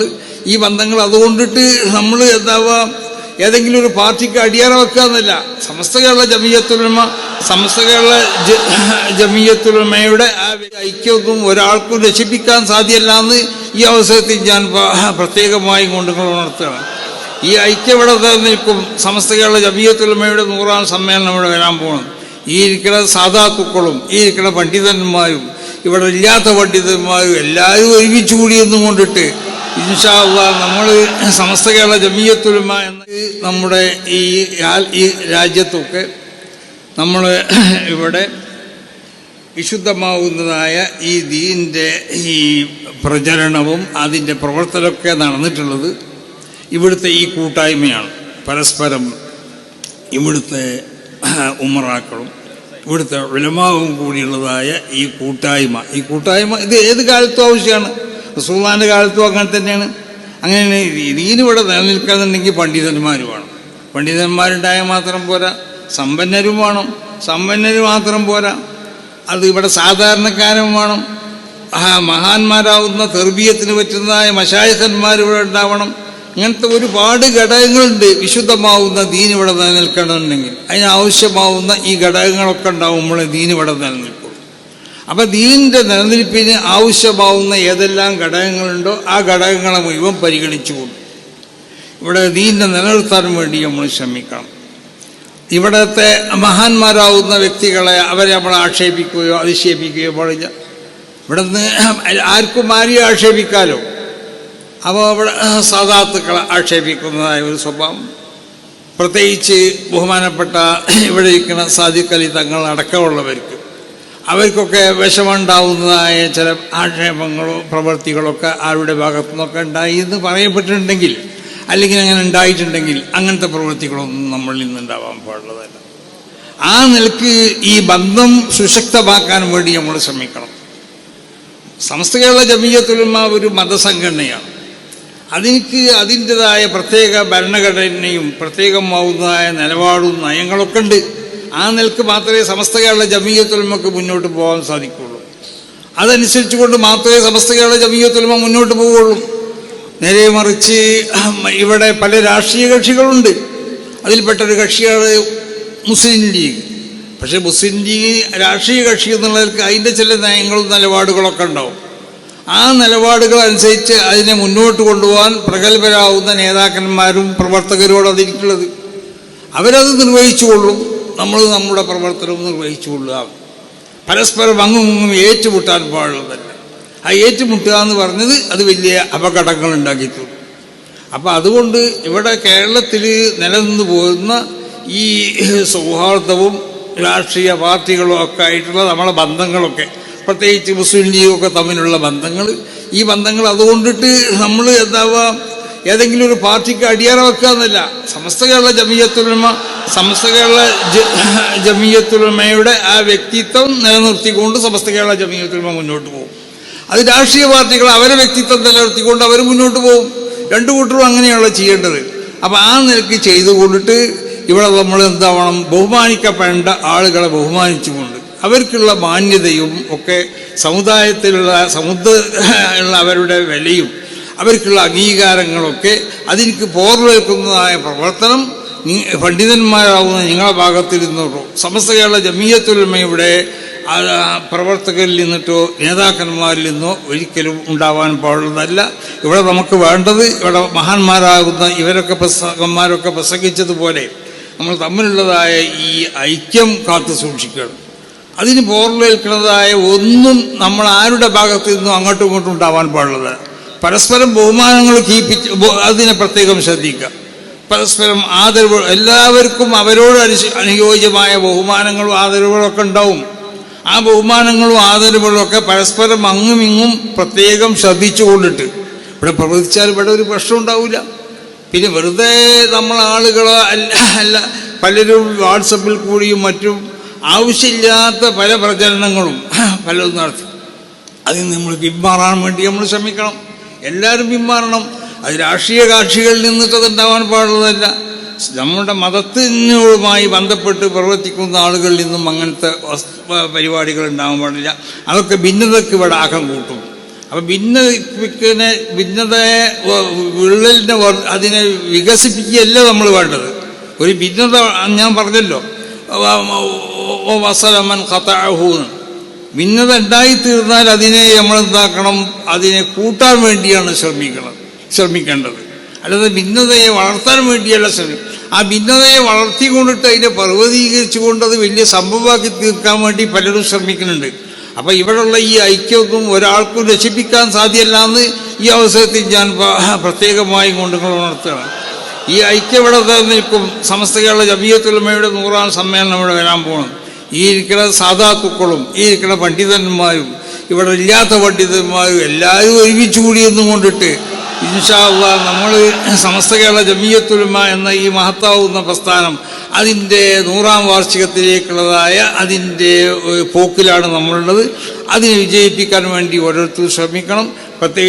ഈ ബന്ധങ്ങൾ അതുകൊണ്ടിട്ട് നമ്മൾ എന്താവുക ഏതെങ്കിലും ഒരു പാർട്ടിക്ക് അടിയറ വെക്കുക എന്നല്ല. സമസ്ത കേരള ജമിയത്തുലമ സമസ്ത കേരള ജമിയത്തുലമയുടെ ആ ഐക്യമൊന്നും ഒരാൾക്കും രക്ഷിപ്പിക്കാൻ സാധ്യമല്ല എന്ന് ഈ അവസരത്തിൽ ഞാൻ പ്രത്യേകമായി കൊണ്ട് ഉണർത്തുകയാണ്. ഈ ഐക്യം ഇവിടെ നിൽക്കും. സമസ്ത കേരള ജമിയത്തുലമയുടെ 100ാം സമ്മേളനം ഇവിടെ വരാൻ പോകുന്നത്. ഈ ഇരിക്കുന്ന സാധാത്തുക്കളും ഈ ഇരിക്കുന്ന പണ്ഡിതന്മാരും ഇവിടെ ഇല്ലാത്ത പണ്ഡിതന്മാരും എല്ലാവരും ഒരുമിച്ച് കൂടിയെന്നും കൊണ്ടിട്ട് ഇൻഷാ അല്ലാഹ് നമ്മൾ സമസ്ത കേരള ജമിയത്തുലമ എന്ന നമ്മുടെ ഈ രാജ്യത്തൊക്കെ നമ്മൾ ഇവിടെ വിശുദ്ധമാവുന്നതായ ഈ ദീനിൻ്റെ ഈ പ്രചരണവും അതിൻ്റെ പ്രവർത്തനമൊക്കെ നടന്നിട്ടുള്ളത് ഇവിടുത്തെ ഈ കൂട്ടായ്മയാണ്. പരസ്പരം ഇവിടുത്തെ ഉമറാക്കളും ഇവിടുത്തെ ഉലമാവും കൂടിയുള്ളതായ ഈ കൂട്ടായ്മ ഇത് ഏത് കാലത്തും ആവശ്യമാണ്. റസൂലുള്ളാഹിന്റെ കാലത്തും അങ്ങനെ തന്നെയാണ്. അങ്ങനെ ദീനിവിടെ നിലനിൽക്കാന്നുണ്ടെങ്കിൽ പണ്ഡിതന്മാർ വേണം. പണ്ഡിതന്മാരുണ്ടായാൽ മാത്രം പോരാ, സമ്പന്നരും വേണം. സമ്പന്നർ മാത്രം പോരാ, അത് ഇവിടെ സാധാരണക്കാരും വേണം. മഹാന്മാരാവുന്ന തെർബിയത്തിന് പറ്റുന്നതായ മശായിഖന്മാർ ഇവിടെ ഉണ്ടാവണം. ഇങ്ങനത്തെ ഒരുപാട് ഘടകങ്ങളുണ്ട്. വിശുദ്ധമാവുന്ന ദീൻ ഇവിടെ നിലനിൽക്കണമെന്നുണ്ടെങ്കിൽ അതിനാവശ്യമാവുന്ന ഈ ഘടകങ്ങളൊക്കെ ഉണ്ടാവുമ്പോൾ ദീൻ ഇവിടെ നിലനിൽക്കും. അപ്പം ദീനിൻ്റെ നിലനിൽപ്പിന് ആവശ്യമാവുന്ന ഏതെല്ലാം ഘടകങ്ങളുണ്ടോ ആ ഘടകങ്ങളെ മുഴുവൻ പരിഗണിച്ചുകൊണ്ട് ഇവിടെ ദീനിനെ നിലനിർത്താൻ വേണ്ടി നമ്മൾ ശ്രമിക്കണം. ഇവിടത്തെ മഹാന്മാരാവുന്ന വ്യക്തികളെ അവരെ നമ്മൾ ആക്ഷേപിക്കുകയോ അധിക്ഷേപിക്കുകയോ പാടില്ല. ഇവിടെ നിന്ന് ആർക്കും ആരെയും ആക്ഷേപിക്കാലോ. അപ്പോൾ അവിടെ സാദാത്തുക്കളെ ആക്ഷേപിക്കുന്നതായ ഒരു സ്വഭാവം, പ്രത്യേകിച്ച് ബഹുമാനപ്പെട്ട ഇവിടെ ഇരിക്കുന്ന സാദിഖ് അലി തങ്ങൾ അടക്കമുള്ളവർക്ക് അവർക്കൊക്കെ വിഷമുണ്ടാവുന്നതായ ചില ആക്ഷേപങ്ങളോ പ്രവൃത്തികളൊക്കെ ആരുടെ ഭാഗത്തു നിന്നൊക്കെ ഉണ്ടായി എന്ന് പറയപ്പെട്ടിട്ടുണ്ടെങ്കിൽ, അല്ലെങ്കിൽ അങ്ങനെ ഉണ്ടായിട്ടുണ്ടെങ്കിൽ അങ്ങനത്തെ പ്രവൃത്തികളൊന്നും നമ്മളിൽ നിന്നുണ്ടാവാൻ പാടുള്ളതല്ല. ആ നിലക്ക് ഈ ബന്ധം സുശക്തമാക്കാൻ വേണ്ടി നമ്മൾ ശ്രമിക്കണം. സമസ്ത കേരള ജമിയത്തുലമ ഒരു മതസംഘടനയാണ്. അതിൻ്റെതായ പ്രത്യേക ഭരണഘടനയും പ്രത്യേകമാവുന്നതായ നിലപാടും നയങ്ങളൊക്കെ ഉണ്ട്. ആ നിലക്ക് മാത്രമേ സമസ്ത കേരള ജമിയത്തുലമക്ക് മുന്നോട്ട് പോകാൻ സാധിക്കുകയുള്ളൂ. അതനുസരിച്ച് കൊണ്ട് മാത്രമേ സമസ്ത കേരള ജമിയത്തുലമ മുന്നോട്ട് പോവുകയുള്ളൂ. നേരെ മറിച്ച് ഇവിടെ പല രാഷ്ട്രീയ കക്ഷികളുണ്ട്. അതിൽപ്പെട്ടൊരു കക്ഷിയാണ് മുസ്ലിം ലീഗ്. പക്ഷേ മുസ്ലിം ലീഗ് രാഷ്ട്രീയ കക്ഷി എന്നുള്ളവർക്ക് അതിൻ്റെ ചില നയങ്ങളും നിലപാടുകളൊക്കെ ഉണ്ടാവും. ആ നിലപാടുകൾ അനുസരിച്ച് അതിനെ മുന്നോട്ട് കൊണ്ടുപോകാൻ പ്രഗത്ഭരാകുന്ന നേതാക്കന്മാരും പ്രവർത്തകരോട് അതിരിക്കുള്ളത്. അവരത് നിർവഹിച്ചുകൊള്ളും. നമ്മൾ നമ്മുടെ പ്രവർത്തനവും നിർവഹിച്ചുകൊള്ളുക. പരസ്പരം അങ്ങും ഏറ്റുമുട്ടാൻ പാടുള്ളതല്ല. ആ ഏറ്റുമുട്ടുക എന്ന് പറഞ്ഞത് അത് വലിയ അപകടങ്ങൾ ഉണ്ടാക്കിയിട്ടുള്ളൂ. അപ്പം അതുകൊണ്ട് ഇവിടെ കേരളത്തിൽ നിലനിന്ന് പോകുന്ന ഈ സൗഹാർദ്ദവും രാഷ്ട്രീയ പാർട്ടികളും ഒക്കെ ആയിട്ടുള്ള നമ്മളെ ബന്ധങ്ങളൊക്കെ, പ്രത്യേകിച്ച് മുസ്ലിം ലീഗൊക്കെ തമ്മിലുള്ള ബന്ധങ്ങൾ, ഈ ബന്ധങ്ങൾ അതുകൊണ്ടിട്ട് നമ്മൾ എന്താവുക ഏതെങ്കിലും ഒരു പാർട്ടിക്ക് അടിയറ വെക്കുക എന്നല്ല. സമസ്ത കേരള ജമിയത്തുലമ സമസ്ത കേരള ജമിയത്തുലമയുടെ ആ വ്യക്തിത്വം നിലനിർത്തിക്കൊണ്ട് സമസ്ത കേരള ജമിയത്തുലമ മുന്നോട്ട് പോകും. അത് രാഷ്ട്രീയ പാർട്ടികൾ അവരെ വ്യക്തിത്വം നിലനിർത്തിക്കൊണ്ട് അവർ മുന്നോട്ട് പോകും. രണ്ടു കൂട്ടരും അങ്ങനെയുള്ള ചെയ്യേണ്ടത്. അപ്പം ആ നിലയ്ക്ക് ചെയ്തുകൊണ്ടിട്ട് ഇവിടെ നമ്മൾ എന്താവണം, ബഹുമാനിക്കപ്പെടേണ്ട ആളുകളെ ബഹുമാനിച്ചുകൊണ്ട് അവർക്കുള്ള മാന്യതയും ഒക്കെ സമുദായത്തിലുള്ള അവരുടെ വിലയും അവർക്കുള്ള അംഗീകാരങ്ങളൊക്കെ അതിലേക്ക് പോർവേൽക്കുന്നതായ പ്രവർത്തനം പണ്ഡിതന്മാരാവുന്ന നിങ്ങളുടെ ഭാഗത്തിൽ നിന്നോ സമസ്ത കേരള ജമിയത്തുലമയുടെ പ്രവർത്തകരിൽ നിന്നിട്ടോ നേതാക്കന്മാരിൽ നിന്നോ ഒരിക്കലും ഉണ്ടാവാൻ പാടുന്നതല്ല. ഇവിടെ നമുക്ക് വേണ്ടത്, ഇവിടെ മഹാന്മാരാകുന്ന ഇവരൊക്കെ പ്രസംഗിച്ചതുപോലെ നമ്മൾ തമ്മിലുള്ളതായ ഈ ഐക്യം കാത്തു സൂക്ഷിക്കണം. അതിന് പോർവേൽക്കുന്നതായ ഒന്നും നമ്മൾ ആരുടെ ഭാഗത്തു നിന്നും അങ്ങോട്ടും ഇങ്ങോട്ടും ഉണ്ടാവാൻ പാടുള്ളതല്ല. പരസ്പരം ബഹുമാനങ്ങൾ അതിനെ പ്രത്യേകം ശ്രദ്ധിക്കുക. പരസ്പരം ആദരവ്, എല്ലാവർക്കും അവരോട് അനുയോജ്യമായ ബഹുമാനങ്ങളും ആദരവുകളും ഒക്കെ ഉണ്ടാവും. ആ ബഹുമാനങ്ങളും ആദരവുകളും ഒക്കെ പരസ്പരം അങ്ങും ഇങ്ങും പ്രത്യേകം ശ്രദ്ധിച്ചുകൊണ്ടിട്ട് ഇവിടെ പ്രവർത്തിച്ചാൽ ഇവിടെ ഒരു പ്രശ്നം ഉണ്ടാവില്ല. പിന്നെ വെറുതെ നമ്മൾ ആളുകളോ അല്ല പലരും വാട്സപ്പിൽ കൂടിയും മറ്റും ആവശ്യമില്ലാത്ത പല പ്രചരണങ്ങളും പലതും നടത്തി. അതിൽ നമ്മൾ പിന്മാറാൻ വേണ്ടി നമ്മൾ ശ്രമിക്കണം. എല്ലാവരും പിന്മാറണം. അത് രാഷ്ട്രീയ കക്ഷികളിൽ നിന്നിട്ട് അതുണ്ടാവാൻ പാടുള്ളതല്ല. നമ്മുടെ മതത്തിനുമായി ബന്ധപ്പെട്ട് പ്രവർത്തിക്കുന്ന ആളുകളിൽ നിന്നും അങ്ങനത്തെ പരിപാടികൾ ഉണ്ടാകാൻ പാടില്ല. അതൊക്കെ ഭിന്നതയ്ക്ക് ഇവിടെ ആക്കം കൂട്ടും. അപ്പം ഭിന്നതയെ വിള്ളലിനെ അതിനെ വികസിപ്പിക്കുകയല്ല നമ്മൾ വേണ്ടത്. ഒരു ഭിന്നത ഞാൻ പറഞ്ഞല്ലോ, വസലമൻ ഖതഅഹൂന്ന്, ഭിന്നത ഉണ്ടായിത്തീർന്നാൽ അതിനെ നമ്മൾ എന്താക്കണം, അതിനെ കൂട്ടാൻ വേണ്ടിയാണ് ശ്രമിക്കേണ്ടത്. അല്ലാതെ ഭിന്നതയെ വളർത്താൻ വേണ്ടിയല്ല ആ ഭിന്നതയെ വളർത്തിക്കൊണ്ടിട്ട് അതിനെ പർവ്വതീകരിച്ചുകൊണ്ട് അത് വലിയ സംഭവമാക്കി തീർക്കാൻ വേണ്ടി പലരും ശ്രമിക്കുന്നുണ്ട്. അപ്പം ഇവിടെയുള്ള ഈ ഐക്യമൊന്നും ഒരാൾക്കും രക്ഷിപ്പിക്കാൻ സാധ്യമല്ല എന്ന് ഈ അവസരത്തിൽ ഞാൻ പ്രത്യേകമായി കൊണ്ട് ഉണർത്തുകയാണ്. ഈ ഐക്യം ഇവിടെ നിൽക്കും. സമസ്ത കേരള ജമിയത്തുൽ ഉലമയുടെ 100ാം സമ്മേളനം ഇവിടെ വരാൻ പോകണം. ഈ ഇരിക്കുന്ന സാധാത്തുക്കളും ഈ ഇരിക്കുന്ന പണ്ഡിതന്മാരും ഇവിടെ ഇല്ലാത്ത പണ്ഡിതന്മാരും എല്ലാവരും ഒരുമിച്ച് കൂടിയെന്നും കൊണ്ടിട്ട് ഇൻഷാ അല്ലാഹ് നമ്മൾ സമസ്ത കേരള ജമിയത്തുൽ ഉലമ എന്ന ഈ മഹത്താവുന്ന പ്രസ്ഥാനം അതിൻ്റെ 100ാം വാർഷികത്തിലേക്കുള്ളതായ അതിൻ്റെ പോക്കിലാണ് നമ്മളുള്ളത്. അതിനെ വിജയിപ്പിക്കാൻ വേണ്ടി ഓരോരുത്തരും ശ്രമിക്കണം. പ്രത്യേക